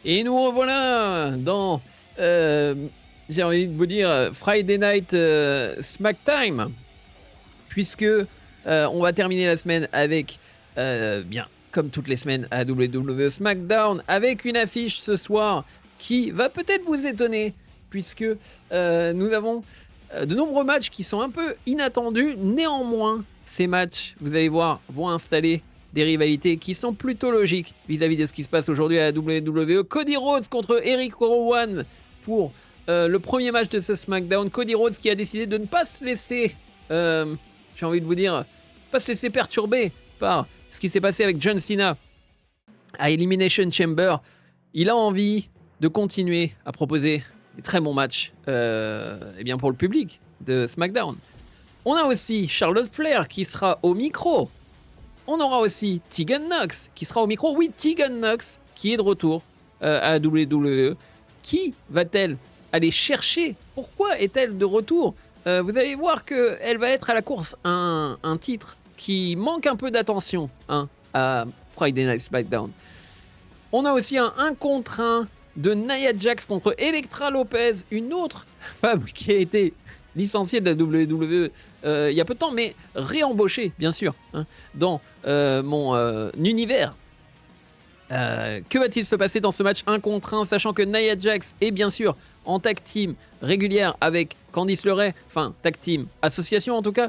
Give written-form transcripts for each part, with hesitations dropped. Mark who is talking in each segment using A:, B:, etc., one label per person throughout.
A: Et nous revoilà dans, j'ai envie de vous dire, Friday Night Smack Time, puisque on va terminer la semaine avec, bien, comme toutes les semaines à WWE SmackDown, avec une affiche ce soir qui va peut-être vous étonner, puisque nous avons de nombreux matchs qui sont un peu inattendus. Néanmoins, ces matchs, vous allez voir, vont installer des rivalités qui sont plutôt logiques vis-à-vis de ce qui se passe aujourd'hui à la WWE. Cody Rhodes contre Eric Rowan pour le premier match de ce SmackDown. Cody Rhodes qui a décidé de ne pas se laisser, j'ai envie de vous dire, pas se laisser perturber par ce qui s'est passé avec John Cena à Elimination Chamber. Il a envie de continuer à proposer des très bons matchs et bien pour le public de SmackDown. On a aussi Charlotte Flair qui sera au micro. On aura aussi Tegan Nox qui sera au micro. Oui, Tegan Nox qui est de retour à la WWE. Qui va-t-elle aller chercher? Pourquoi est-elle de retour? Vous allez voir qu'elle va être à la course un titre qui manque un peu d'attention à Friday Night SmackDown. On a aussi un 1 contre 1 de Nia Jax contre Elektra Lopez, une autre femme qui a été licenciée de la WWE il y a peu de temps, mais réembauchée, bien sûr, dans mon univers. Que va-t-il se passer dans ce match 1 contre 1, sachant que Nia Jax est bien sûr en tag team régulière avec Candice LeRae, enfin tag team association en tout cas,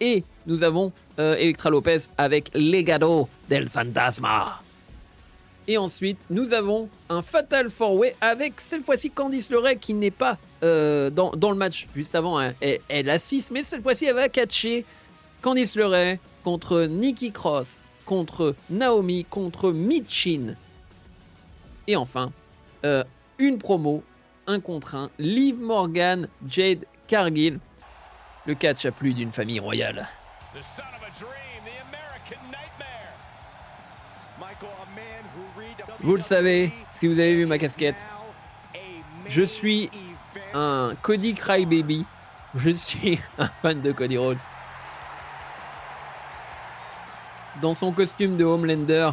A: et nous avons Elektra Lopez avec Legado del Fantasma. Et ensuite, nous avons un Fatal 4-Way avec cette fois-ci Candice LeRae qui n'est pas dans le match juste avant. Hein. Elle assiste, mais cette fois-ci, elle va catcher Candice LeRae contre Nikki Cross, contre Naomi, contre Michin. Et enfin, une promo, 1 contre 1, Liv Morgan, Jade Cargill. Le catch a plus d'une famille royale. Vous le savez, si vous avez vu ma casquette, je suis un Cody Crybaby. Je suis un fan de Cody Rhodes. Dans son costume de Homelander.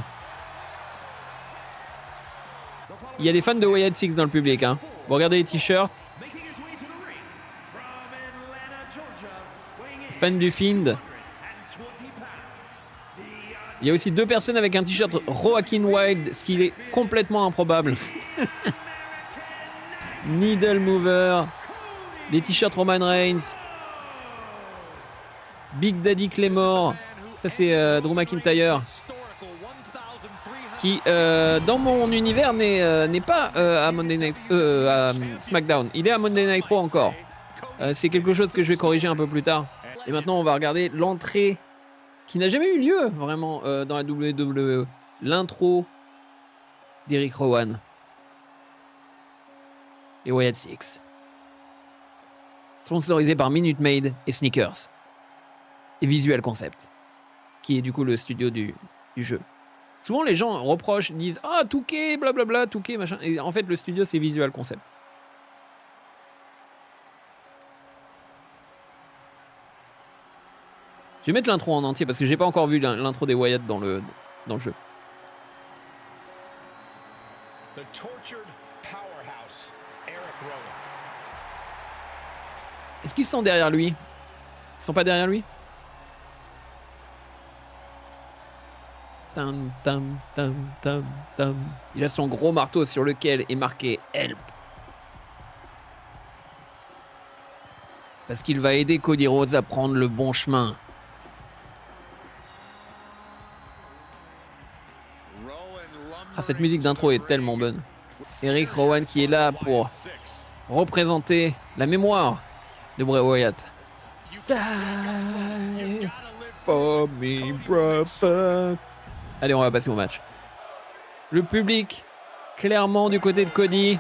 A: Il y a des fans de Wyatt Six dans le public. Hein. Vous regardez les t-shirts. Fan du Fiend. Il y a aussi 2 personnes avec un t-shirt Joaquin Wilde, ce qui est complètement improbable. Needle Mover, des t-shirts Roman Reigns, Big Daddy Claymore, ça c'est Drew McIntyre, qui dans mon univers n'est pas à Monday Night, à SmackDown. Il est à Monday Night Raw encore. C'est quelque chose que je vais corriger un peu plus tard. Et maintenant on va regarder l'entrée qui n'a jamais eu lieu vraiment dans la WWE. L'intro d'Eric Rowan. Les Wyatt Six. Sponsorisé par Minute Maid et Sneakers. Et Visual Concept, qui est du coup le studio du jeu. Souvent les gens reprochent, disent « Ah, Touquet, blablabla, Touquet, machin ». Et en fait, le studio, c'est Visual Concept. Je vais mettre l'intro en entier parce que j'ai pas encore vu l'intro des Wyatt dans le jeu. Est-ce qu'ils sont derrière lui? Ils sont pas derrière lui? Tam, tam, tam, tam, tam. Il a son gros marteau sur lequel est marqué Help. Parce qu'il va aider Cody Rhodes à prendre le bon chemin. Ah, cette musique d'intro est tellement bonne. Eric Rowan qui est là pour représenter la mémoire de Bray Wyatt. Die for me, brother. Allez, on va passer au match. Le public, clairement du côté de Cody.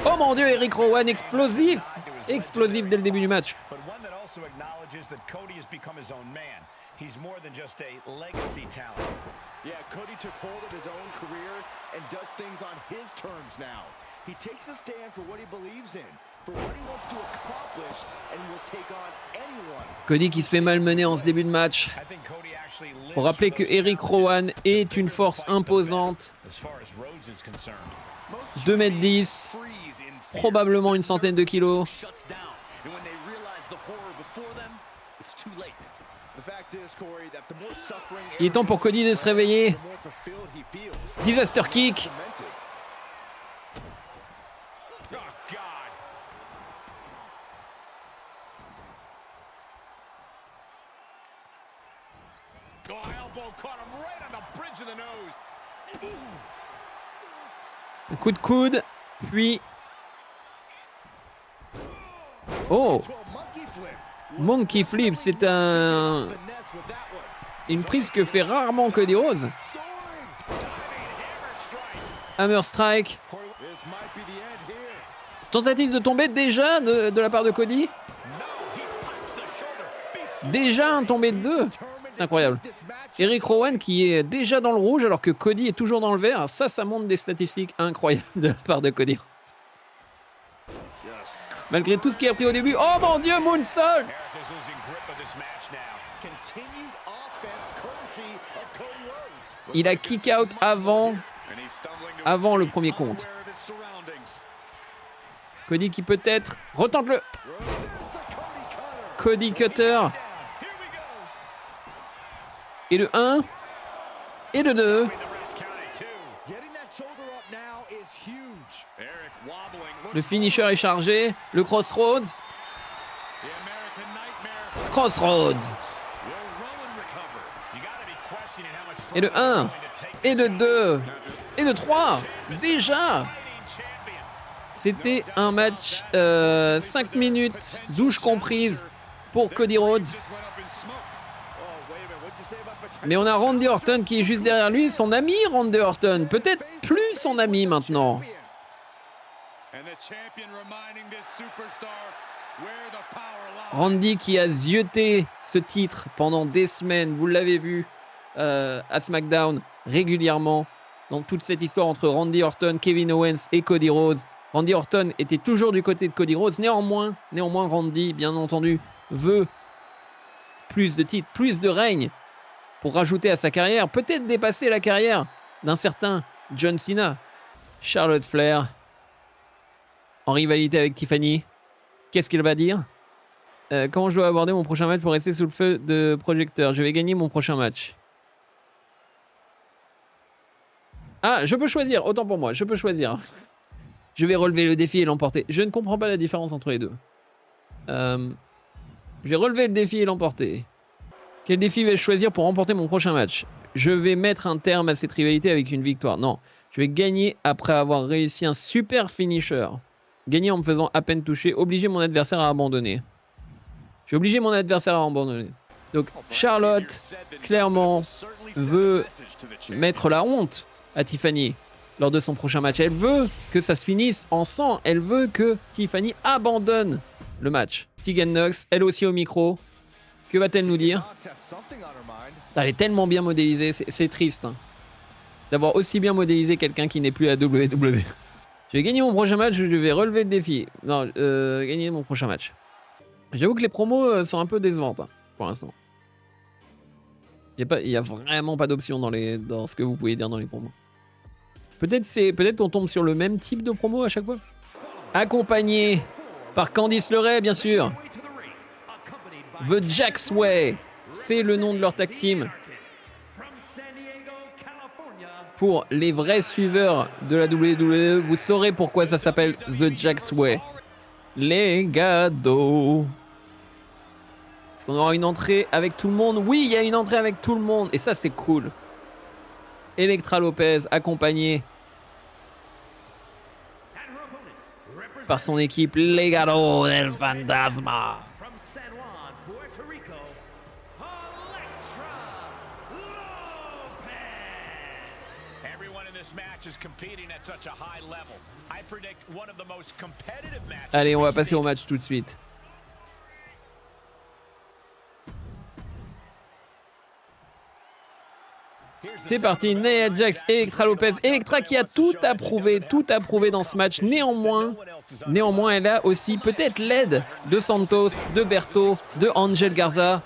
A: Oh mon Dieu, Eric Rowan explosif. Explosif dès le début du match. He's more than just a legacy talent. Yeah, Cody took hold of his own career and does things on his terms now. He takes a stand for what he believes in, for what he wants to accomplish, and will take on anyone. Cody qui se fait malmener en ce début de match. Faut rappeler que Eric Rowan est une force imposante. 2m10, probablement une centaine de kilos. Il est temps pour Cody de se réveiller. Disaster kick. Un coup de coude, puis... Oh! Monkey Flip, c'est une prise que fait rarement Cody Rhodes. Hammer Strike. Tentative de tomber déjà de la part de Cody. Déjà un tombé de 2. C'est incroyable. Eric Rowan qui est déjà dans le rouge alors que Cody est toujours dans le vert. Ça montre des statistiques incroyables de la part de Cody. Malgré tout ce qu'il a pris au début. Oh mon Dieu, moonsault! Il a kick out avant le premier compte. Cody qui peut-être retente le Cody Cutter. Et le 1 et le 2. Le finisher est chargé. Le Crossroads. Crossroads. Et le 1. Et le 2. Et le 3. Déjà. C'était un match 5 minutes, douche comprise pour Cody Rhodes. Mais on a Randy Orton qui est juste derrière lui, son ami Randy Orton. Peut-être plus son ami maintenant. Randy qui a zioté ce titre pendant des semaines, vous l'avez vu à SmackDown régulièrement. Dans toute cette histoire entre Randy Orton, Kevin Owens et Cody Rhodes. Randy Orton était toujours du côté de Cody Rhodes. Néanmoins Randy, bien entendu, veut plus de titres, plus de règne pour rajouter à sa carrière, peut-être dépasser la carrière d'un certain John Cena. Charlotte Flair, en rivalité avec Tiffany. Qu'est-ce qu'elle va dire? Comment je dois aborder mon prochain match pour rester sous le feu de projecteur? Je vais gagner mon prochain match. Ah, je peux choisir, autant pour moi, je peux choisir. Je vais relever le défi et l'emporter. Je ne comprends pas la différence entre les deux. Je vais relever le défi et l'emporter. Quel défi vais-je choisir pour remporter mon prochain match? Je vais mettre un terme à cette rivalité avec une victoire. Non, je vais gagner après avoir réussi un super finisher. Gagner en me faisant à peine toucher. Obliger mon adversaire à abandonner. Je vais obliger mon adversaire à abandonner. Donc Charlotte, clairement, veut mettre la honte à Tiffany lors de son prochain match. Elle veut que ça se finisse en sang. Elle veut que Tiffany abandonne le match. Tegan Nox, elle aussi au micro. Que va-t-elle nous dire? Elle est tellement bien modélisée, c'est triste hein, d'avoir aussi bien modélisé quelqu'un qui n'est plus à WWE. Je vais gagner mon prochain match, je vais relever le défi. Non, gagner mon prochain match. J'avoue que les promos sont un peu décevantes hein, pour l'instant. Il n'y a vraiment pas d'option dans ce que vous pouvez dire dans les promos. Peut-être qu'on tombe sur le même type de promo à chaque fois. Accompagné par Candice LeRae, bien sûr. The Jack's Way, c'est le nom de leur tag team. Pour les vrais suiveurs de la WWE, vous saurez pourquoi ça s'appelle The Jack's Way. Legado. Est-ce qu'on aura une entrée avec tout le monde? Oui, il y a une entrée avec tout le monde. Et ça, c'est cool. Elektra Lopez, accompagnée par son équipe Legado del Fantasma. Allez, on va passer au match tout de suite. C'est parti, Nia Jax, Elektra Lopez. Elektra qui a tout approuvé dans ce match. Néanmoins, elle a aussi peut-être l'aide de Santos, de Berto, de Angel Garza.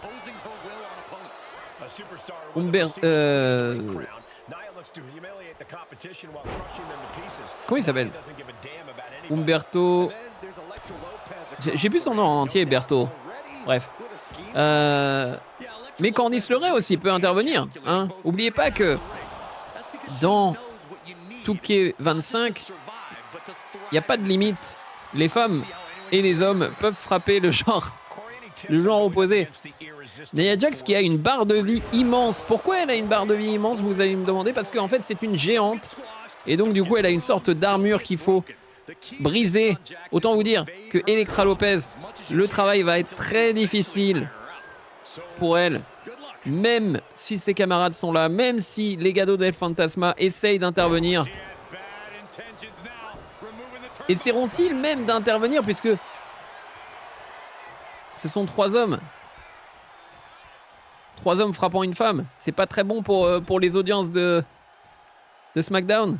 A: Comment il s'appelle? Umberto... J'ai plus son nom en entier, Berto. Bref. Mais Candice LeRae aussi peut intervenir. Hein. Oubliez pas que dans 2K25, il n'y a pas de limite. Les femmes et les hommes peuvent frapper le genre opposé. Nia Jax qui a une barre de vie immense. Pourquoi elle a une barre de vie immense, vous allez me demander? Parce qu'en fait, c'est une géante. Et donc, du coup, elle a une sorte d'armure qu'il faut briser. Autant vous dire que Elektra Lopez, le travail va être très difficile pour elle. Même si ses camarades sont là, même si les Legado del Fantasma essayent d'intervenir. Essaieront-ils même d'intervenir puisque ce sont 3 hommes. 3 hommes frappant une femme. C'est pas très bon pour les audiences de SmackDown.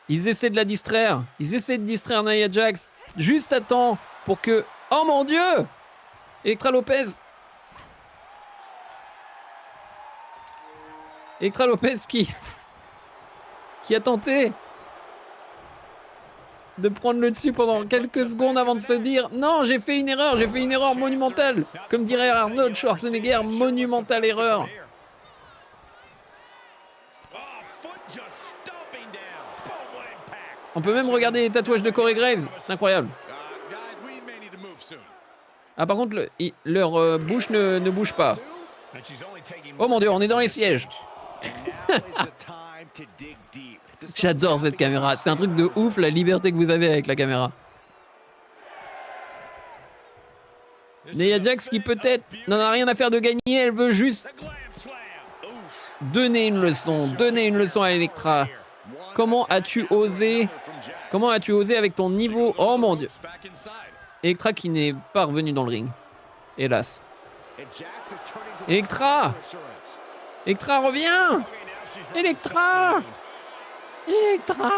A: Ils essaient de la distraire. Ils essaient de distraire Nia Jax. Juste à temps pour que... Oh mon Dieu! Elektra Lopez. Elektra Lopez qui a tenté de prendre le dessus pendant quelques secondes avant de se dire « Non, j'ai fait une erreur monumentale !» Comme dirait Arnold Schwarzenegger, monumentale erreur. On peut même regarder les tatouages de Corey Graves, c'est incroyable. Ah par contre, leur bouche ne bouge pas. Oh mon Dieu, on est dans les sièges. J'adore cette caméra, c'est un truc de ouf la liberté que vous avez avec la caméra. Nia Jax qui peut-être n'en a rien à faire de gagner, elle veut juste donner une leçon à Elektra. Comment as-tu osé avec ton niveau? Oh mon Dieu. Elektra qui n'est pas revenue dans le ring. Hélas. Elektra! Elektra, reviens! Elektra! Elektra!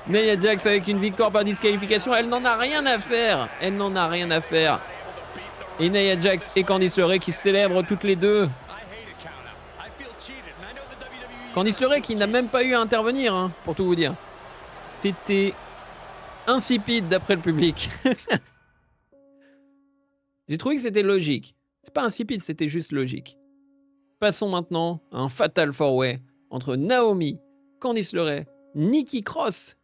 A: Nia Jax avec une victoire par disqualification, elle n'en a rien à faire. Et Nia Jax et Candice LeRae qui célèbrent toutes les deux. Candice LeRae qui n'a même pas eu à intervenir, hein, pour tout vous dire. C'était insipide d'après le public. J'ai trouvé que c'était logique. C'est pas insipide, c'était juste logique. Passons maintenant à un Fatal 4-Way entre Naomi, Candice LeRae, Nikki Cross.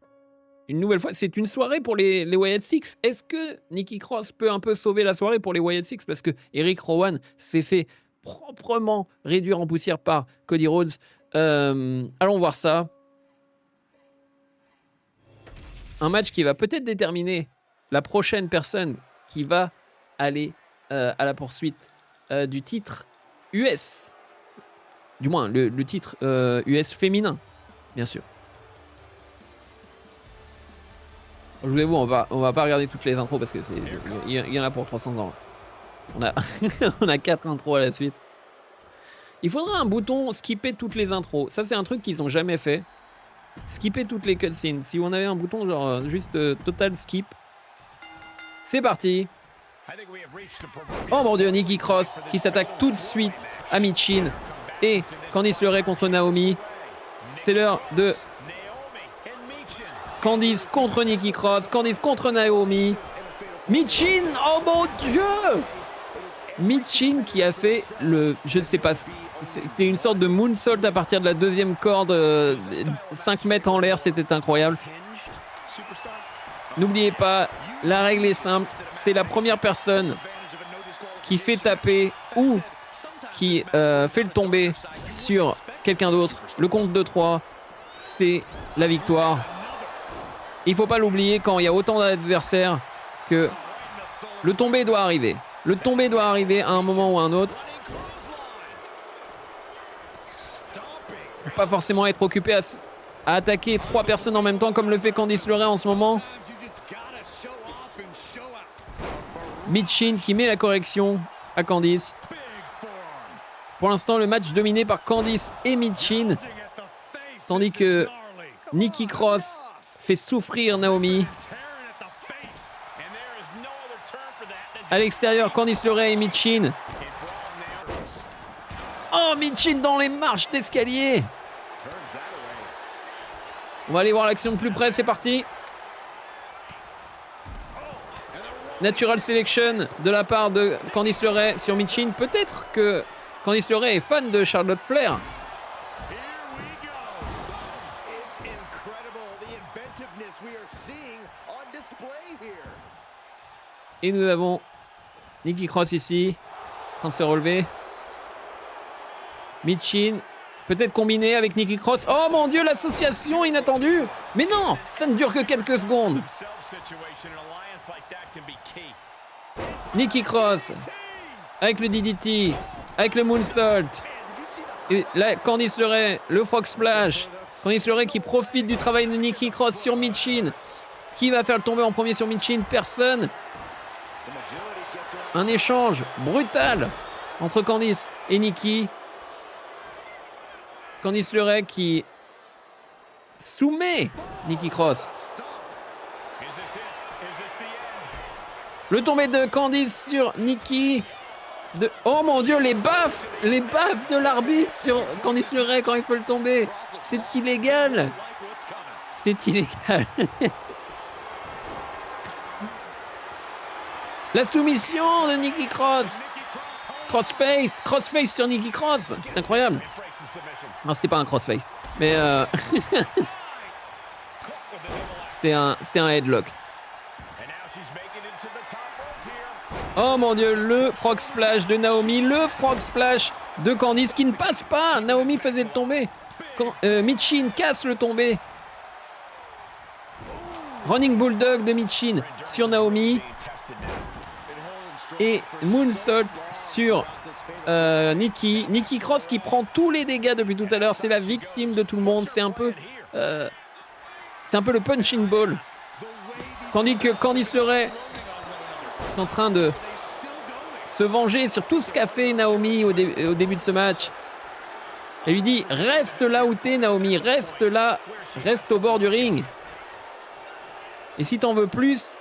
A: Une nouvelle fois, c'est une soirée pour les Wyatt Six. Est-ce que Nikki Cross peut un peu sauver la soirée pour les Wyatt Six? Parce que Eric Rowan s'est fait proprement réduire en poussière par Cody Rhodes. Allons voir ça. Un match qui va peut-être déterminer la prochaine personne qui va aller à la poursuite du titre US. Du moins, le titre US féminin, bien sûr. Je vous avoue, on va pas regarder toutes les intros parce que il y en a pour 300 ans. On a 4 intros à la suite. Il faudra un bouton skipper toutes les intros. Ça, c'est un truc qu'ils ont jamais fait. Skipper toutes les cutscenes. Si on avait un bouton genre juste total skip. C'est parti. Oh mon Dieu, Nikki Cross qui s'attaque tout de suite à Michin et Candice LeRae contre Naomi. C'est l'heure de Candice contre Nikki Cross, Candice contre Naomi. Michin, oh mon Dieu! Michin qui a fait je ne sais pas, c'était une sorte de moonsault à partir de la deuxième corde, 5 mètres en l'air, c'était incroyable. N'oubliez pas, la règle est simple, c'est la première personne qui fait taper ou qui fait le tomber sur quelqu'un d'autre. Le compte de 3, c'est la victoire. Il ne faut pas l'oublier quand il y a autant d'adversaires que le tombé doit arriver. Le tombé doit arriver à un moment ou à un autre. Faut pas forcément être occupé à attaquer 3 personnes en même temps comme le fait Candice LeRae en ce moment. Michin qui met la correction à Candice. Pour l'instant, le match dominé par Candice et Michin. Tandis que Nikki Cross fait souffrir Naomi. À l'extérieur, Candice LeRae et Michin Oh, Michin dans les marches d'escalier. On va aller voir l'action de plus près, c'est parti. Natural Selection de la part de Candice LeRae sur Michin. Peut-être que Candice LeRae est fan de Charlotte Flair. Et nous avons Nikki Cross ici, en train de se relever. Michin, peut-être combiné avec Nikki Cross. Oh mon Dieu, l'association inattendue. Mais non, ça ne dure que quelques secondes. Nikki Cross, avec le DDT, avec le Moonsault. Et là, Candice LeRae, le Frog Splash. Candice LeRae qui profite du travail de Nikki Cross sur Michin. Qui va faire le tomber en premier sur Michin? Personne. Un échange brutal entre Candice et Nikki. Candice LeRae qui soumet Nikki Cross. Le tombé de Candice sur Nikki. Oh mon Dieu, les baffes de l'arbitre sur Candice LeRae quand il faut le tomber. C'est illégal. C'est illégal. La soumission de Nikki Cross. Crossface sur Nikki Cross. C'est incroyable. Non, c'était pas un crossface. Mais c'était un headlock. Oh mon Dieu, le frog splash de Naomi, le frog splash de Candice qui ne passe pas. Naomi faisait le tomber. Michin casse le tomber. Running Bulldog de Michin sur Naomi. Et Moonsault sur Nikki Cross qui prend tous les dégâts depuis tout à l'heure. C'est la victime de tout le monde. C'est un peu le punching ball. Tandis que Candice LeRae est en train de se venger sur tout ce qu'a fait Naomi au début de ce match. Elle lui dit: reste là où t'es, Naomi, reste là, reste au bord du ring. Et si t'en veux plus,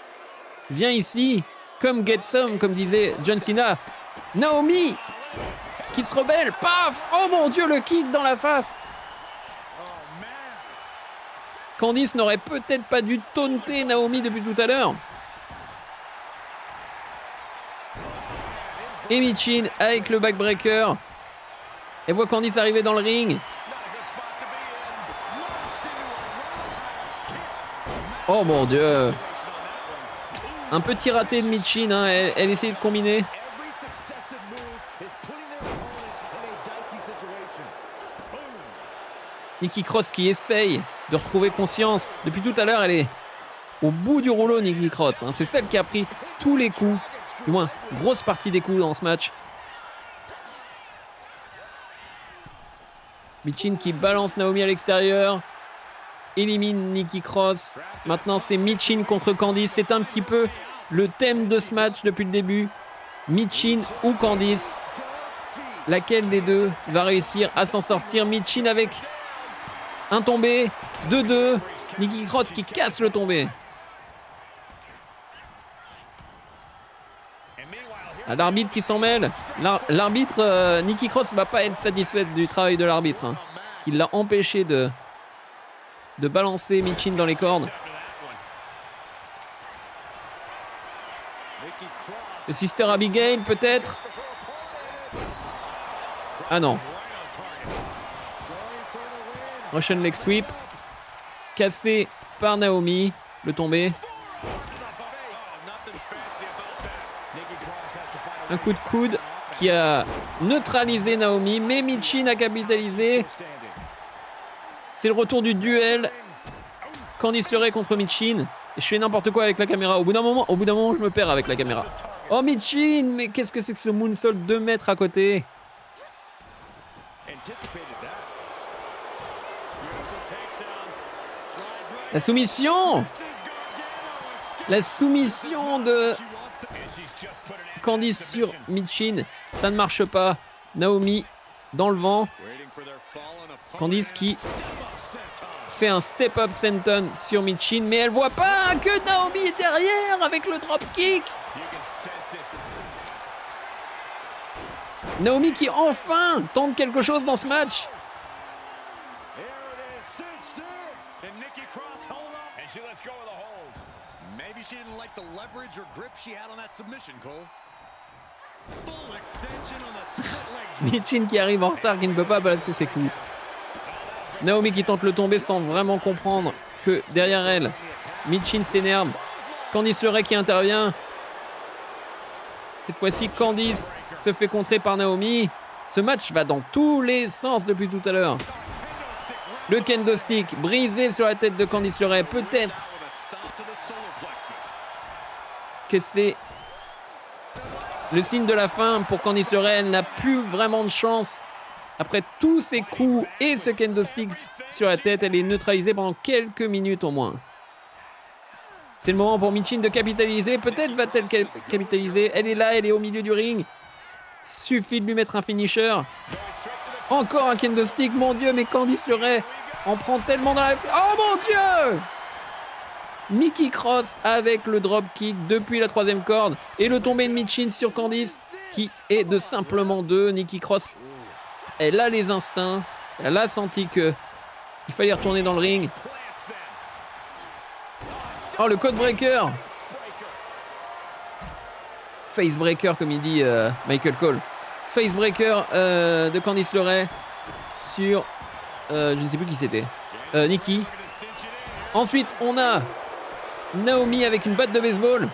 A: viens ici, comme get some, comme disait John Cena. Naomi qui se rebelle, paf! Oh mon Dieu, le kick dans la face. Candice n'aurait peut-être pas dû taunter Naomi depuis tout à l'heure. Et Michin avec le backbreaker. Elle voit Candice arriver dans le ring. Oh mon Dieu. Un petit raté de Michin, hein. Elle essaie de combiner. Nikki Cross qui essaye de retrouver conscience. Depuis tout à l'heure, elle est au bout du rouleau, Nikki Cross. Hein. C'est celle qui a pris tous les coups. Du moins, grosse partie des coups dans ce match. Michin qui balance Naomi à l'extérieur. Élimine Nikki Cross. Maintenant, c'est Michin contre Candice. C'est un petit peu le thème de ce match depuis le début. Michin ou Candice. Laquelle des deux va réussir à s'en sortir? Michin avec un tombé. 2-2. Nikki Cross qui casse le tombé. L'arbitre qui s'en mêle. L'arbitre, Nikki Cross va pas être satisfaite du travail de l'arbitre. Hein, qui l'a empêché de balancer Michin dans les cordes. Le Sister Abigail peut-être. Ah non. Russian leg sweep. Cassé par Naomi. Le tombé. Un coup de coude qui a neutralisé Naomi, mais Michin a capitalisé. C'est le retour du duel. Candice LeRae contre Michin. Je fais n'importe quoi avec la caméra. Au bout d'un moment, je me perds avec la caméra. Oh Michin, mais qu'est-ce que c'est que ce moonsault 2 mètres à côté? La soumission! La soumission de Candice sur Michin, ça ne marche pas. Naomi dans le vent. Candice qui fait un step-up senton sur Michin, mais elle voit pas que Naomi est derrière avec le dropkick. Naomi qui enfin tente quelque chose dans ce match. Michin qui arrive en retard, qui ne peut pas placer ses coups. Naomi qui tente le tomber sans vraiment comprendre que derrière elle, Michin s'énerve. Candice LeRae qui intervient. Cette fois-ci, Candice se fait contrer par Naomi. Ce match va dans tous les sens depuis tout à l'heure. Le kendo stick brisé sur la tête de Candice LeRae. Peut-être que c'est le signe de la fin pour Candice LeRae. Elle n'a plus vraiment de chance. Après tous ces coups et ce kendo stick sur la tête, elle est neutralisée pendant quelques minutes au moins. C'est le moment pour Michin de capitaliser. Peut-être va-t-elle capitaliser. Elle est là, elle est au milieu du ring. Suffit de lui mettre un finisher. Encore un kendo stick, mon Dieu, mais Candice LeRae en prend tellement dans la... Oh mon Dieu! Nikki Cross avec le drop kick depuis la 3e corde. Et le tombé de Michin sur Candice, qui est de simplement 2. Nikki Cross, elle a les instincts. Elle a senti que il fallait retourner dans le ring. Oh, le code breaker. Face breaker, comme il dit Michael Cole. Face breaker de Candice LeRae sur... je ne sais plus qui c'était. Nikki. Ensuite, on a Naomi avec une batte de baseball.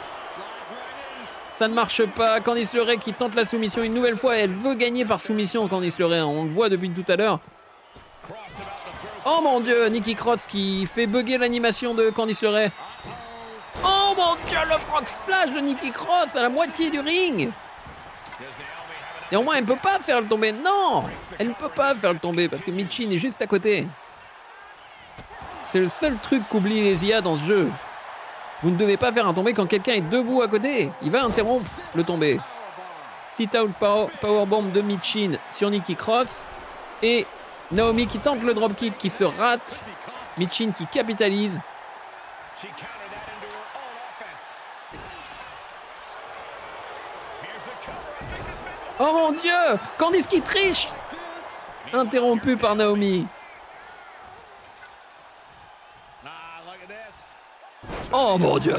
A: Ça ne marche pas. Candice LeRae qui tente la soumission une nouvelle fois. Elle veut gagner par soumission, Candice LeRae. On le voit depuis tout à l'heure. Oh mon Dieu, Nikki Cross qui fait bugger l'animation de Candice LeRae. Oh mon Dieu, le frog splash de Nikki Cross à la moitié du ring. Et au moins, elle ne peut pas faire le tomber. Non, elle ne peut pas faire le tomber parce que Michin est juste à côté. C'est le seul truc qu'oublie les IA dans ce jeu. Vous ne devez pas faire un tombé quand quelqu'un est debout à côté. Il va interrompre le tombé. Sit-out powerbomb de Michin sur Nikki Cross. Et Naomi qui tente le dropkick qui se rate. Michin qui capitalise. Oh mon Dieu! Candice qui triche! Interrompu par Naomi. Oh mon Dieu!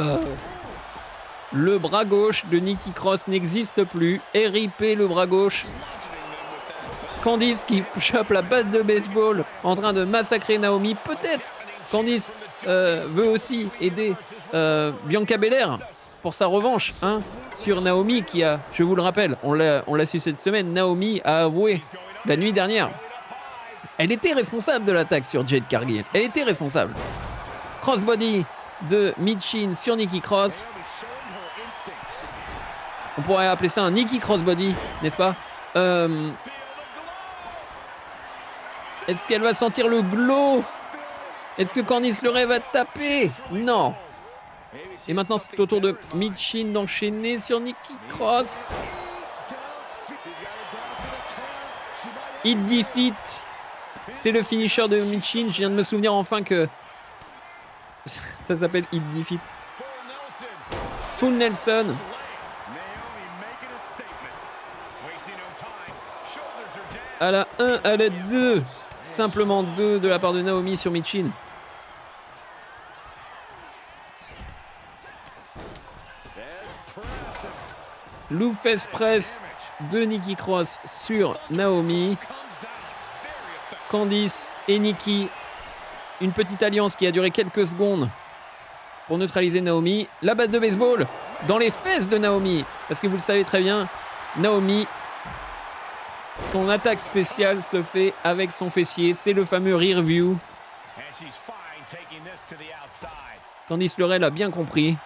A: Le bras gauche de Nikki Cross n'existe plus. RIP le bras gauche. Candice qui chope la batte de baseball en train de massacrer Naomi. Peut-être Candice veut aussi aider Bianca Belair pour sa revanche sur Naomi qui a, je vous le rappelle, on l'a su cette semaine, Naomi a avoué la nuit dernière. Elle était responsable de l'attaque sur Jade Cargill. Elle était responsable. Crossbody de Michin sur Nikki Cross. On pourrait appeler ça un Nikki Crossbody, n'est-ce pas? Est-ce qu'elle va sentir le glow? Est-ce que Candice LeRae va taper? Non. Et maintenant, c'est au tour de Michin d'enchaîner sur Nikki Cross. Hit defeat. C'est le finisher de Michin. Je viens de me souvenir enfin que ça s'appelle Hit defeat. Full Nelson. À la 1, à la 2. Simplement 2 de la part de Naomi sur Michin. Loop-face press de Nikki Cross sur Naomi. Candice et Nikki. Une petite alliance qui a duré quelques secondes pour neutraliser Naomi. La batte de baseball dans les fesses de Naomi. Parce que vous le savez très bien, Naomi, son attaque spéciale se fait avec son fessier. C'est le fameux rear view. Candice LeRae l'a bien compris.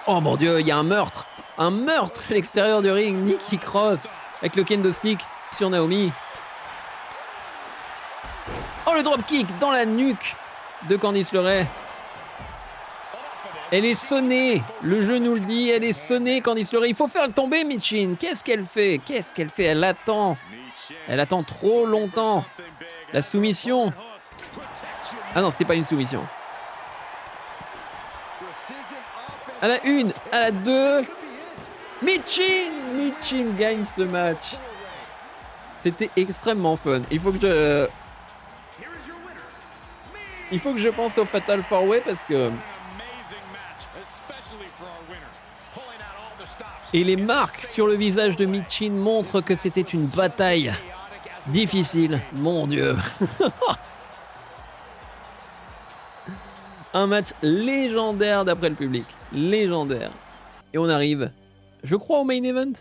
A: Oh mon Dieu, il y a un meurtre. Un meurtre à l'extérieur du ring. Nikki Cross avec le kendo stick sur Naomi. Oh, le dropkick dans la nuque de Candice LeRae. Elle est sonnée. Le jeu nous le dit. Elle est sonnée, Candice LeRae. Il faut faire le tomber, Michin. Qu'est-ce qu'elle fait? Qu'est-ce qu'elle fait? Elle attend. Elle attend trop longtemps. La soumission. Ah non, c'est pas une soumission. À la 1, à la 2. Michin gagne ce match. C'était extrêmement fun. Il faut que je pense au Fatal 4-Way parce que... Et les marques sur le visage de Michin montrent que c'était une bataille difficile. Mon Dieu. Un match légendaire d'après le public. Légendaire. Et on arrive, je crois, au main event.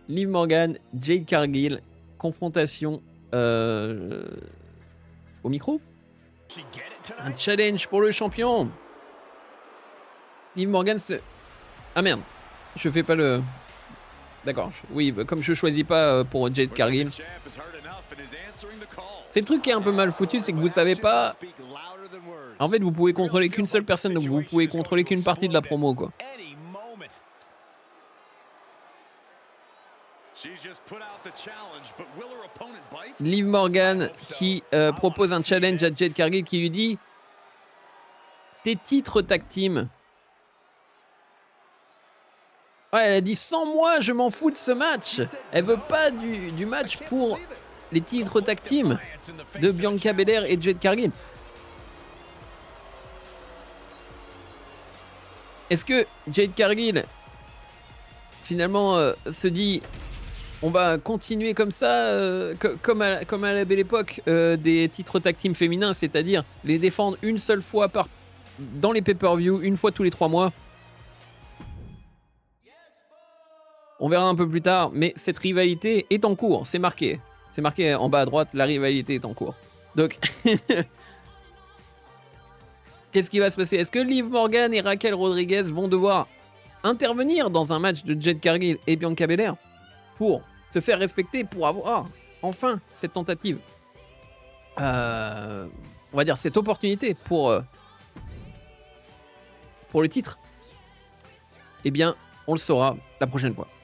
A: Liv Morgan, Jade Cargill. Confrontation au micro. Un challenge pour le champion. Liv Morgan se... Ah merde. Je fais pas le... D'accord. Oui, comme je choisis pas pour Jade Cargill. C'est le truc qui est un peu mal foutu, c'est que vous savez pas... En fait, vous pouvez contrôler qu'une seule personne, donc vous pouvez contrôler qu'une partie de la promo, quoi. Liv Morgan qui propose un challenge à Jade Cargill qui lui dit « Tes titres tag team ». Ouais, elle a dit « Sans moi, je m'en fous de ce match ». Elle veut pas du match pour les titres tag team de Bianca Belair et Jade Cargill. Est-ce que Jade Cargill finalement se dit on va continuer comme ça, comme à la belle époque des titres tag team féminins, c'est-à-dire les défendre une seule fois dans les pay-per-view, une fois tous les 3 mois. On verra un peu plus tard, mais cette rivalité est en cours, c'est marqué. C'est marqué en bas à droite, la rivalité est en cours. Donc, qu'est-ce qui va se passer? Est-ce que Liv Morgan et Raquel Rodriguez vont devoir intervenir dans un match de Jade Cargill et Bianca Belair pour se faire respecter, pour avoir enfin cette tentative, on va dire cette opportunité pour le titre? Eh bien, on le saura la prochaine fois.